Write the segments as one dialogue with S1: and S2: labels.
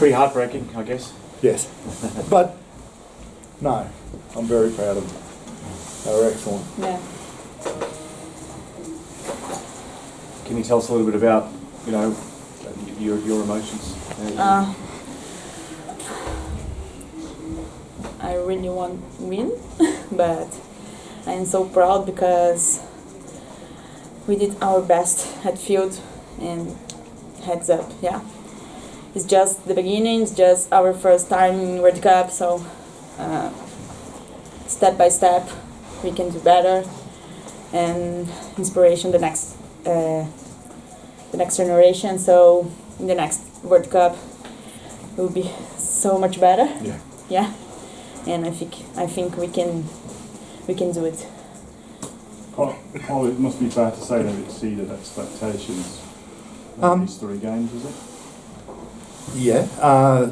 S1: pretty heartbreaking, I guess.
S2: Yes, but no, I'm very proud of them. They were excellent.
S3: Yeah.
S1: Can you tell us a little bit about, your emotions?
S3: I really want to win, but I'm so proud because we did our best at field, and heads up, yeah. It's just the beginning, it's just our first time in World Cup, so step by step we can do better, and inspiration the next generation. So in the next World Cup it will be so much better. Yeah, and I think we can do it.
S4: Paul, it must be fair to say they've exceeded expectations these 3 games, is it?
S2: Yeah,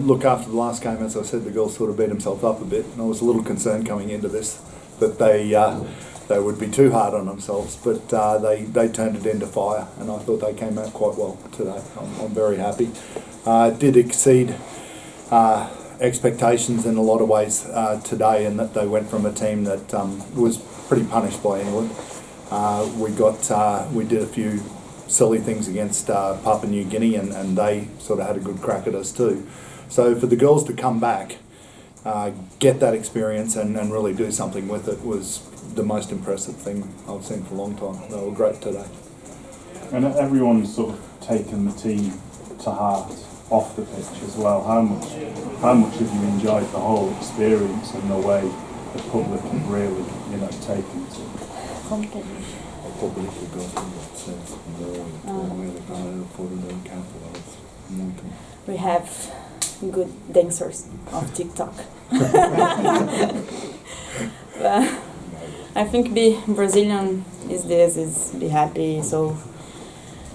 S2: look, after the last game, as I said, the girls sort of beat themselves up a bit, and I was a little concerned coming into this that they would be too hard on themselves, but they turned it into fire, and I thought they came out quite well today. I'm very happy. Did exceed expectations in a lot of ways today, in that they went from a team that was pretty punished by England. We did a few silly things against Papua New Guinea, and they sort of had a good crack at us too. So for the girls to come back, get that experience and really do something with it was the most impressive thing I've seen for a long time. They were great today.
S4: And everyone's sort of taken the team to heart off the pitch as well. How much have you enjoyed the whole experience and the way the public have really, taken to it?
S3: We have good dancers of TikTok. I think be Brazilian is be happy, so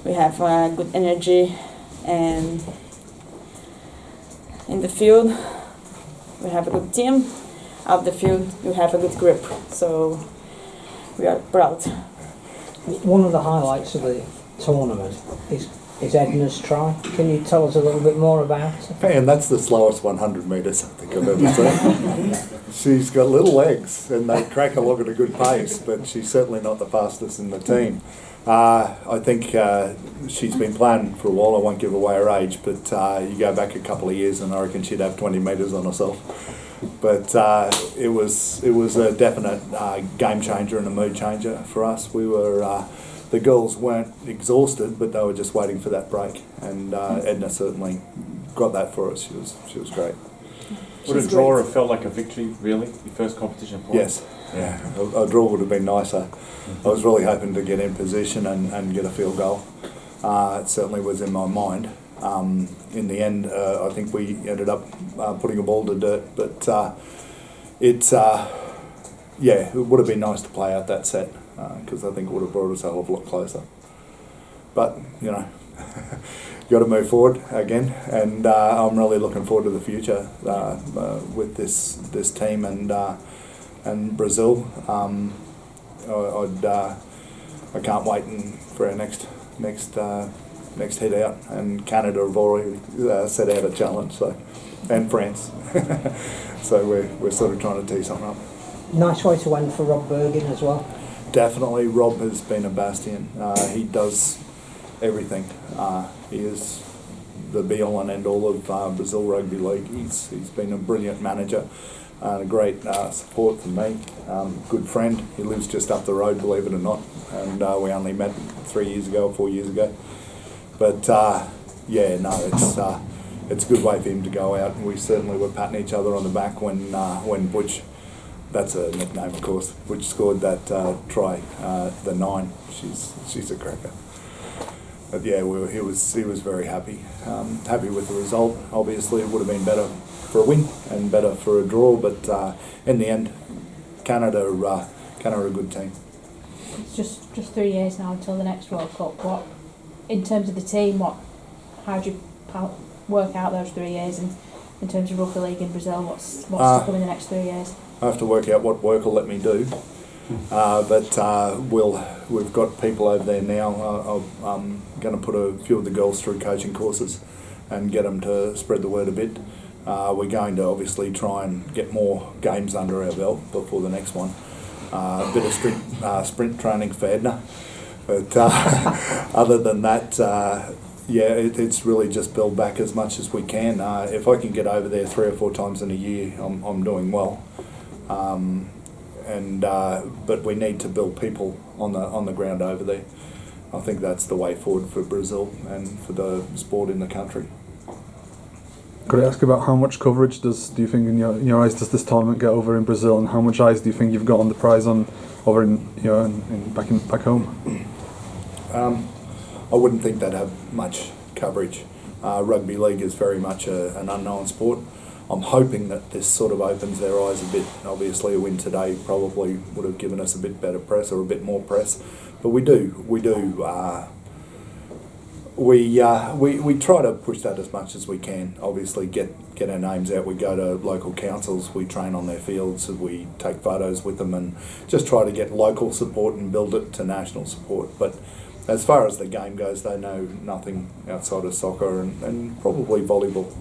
S3: we have good energy, and in the field we have a good team. Out the field we have a good grip, so we are proud.
S5: One of the highlights of the tournament is Edna's try. Can you tell us a little bit more about it?
S2: And that's the slowest 100 metres I think I've ever seen. She's got little legs and they crack along at a good pace, but she's certainly not the fastest in the team. I think she's been playing for a while. I won't give away her age, but you go back a couple of years and I reckon she'd have 20 metres on herself. But it was a definite game changer and a mood changer for us. We were the girls weren't exhausted, but they were just waiting for that break, and Edna certainly got that for us. She was great.
S1: Would a draw have felt like a victory, really? Your first competition point?
S2: Yes, yeah. A draw would have been nicer. I was really hoping to get in position and get a field goal. It certainly was in my mind. In the end, I think we ended up putting a ball to dirt, but it would have been nice to play out that set, because I think it would have brought us a hell of a lot closer. But, got to move forward again, and I'm really looking forward to the future with this team and Brazil. I can't wait for our next head out, and Canada have already set out a challenge, and France. So we're sort of trying to tee something up.
S5: Nice way to end for Rob Bergen as well.
S2: Definitely, Rob has been a bastion. He does everything. He is the be-all and end-all of Brazil Rugby League. He's been a brilliant manager, a great support for me, good friend. He lives just up the road, believe it or not, and we only met 3 years ago or 4 years ago. But it's a good way for him to go out, and we certainly were patting each other on the back when Butch, that's a nickname of course, Butch scored that try, the 9. She's a cracker. But yeah, he was very happy with the result. Obviously, it would have been better for a win and better for a draw, but in the end, Canada are a good team.
S6: It's just 3 years now until the next World Cup. What, in terms of the team, how do you work out those 3 years, and in terms of rugby league in Brazil, what's to come in the next 3 years?
S2: I have to work out what work will let me do. But we've got people over there now. I'm going to put a few of the girls through coaching courses and get them to spread the word a bit. We're going to obviously try and get more games under our belt before the next one. A bit of sprint training for Edna, but other than that, it's really just build back as much as we can. If I can get over there 3 or 4 times in a year, I'm doing well. But we need to build people on the ground over there. I think that's the way forward for Brazil and for the sport in the country.
S7: Could I ask about how much coverage do you think in your eyes does this tournament get over in Brazil, and how much eyes do you think you've got on the prize over back home?
S2: I wouldn't think they'd have much coverage. Rugby league is very much an unknown sport. I'm hoping that this sort of opens their eyes a bit. Obviously, a win today probably would have given us a bit better press or a bit more press, but we try to push that as much as we can. Obviously, get our names out. We go to local councils. We train on their fields. We take photos with them and just try to get local support and build it to national support. But as far as the game goes, they know nothing outside of soccer and probably volleyball.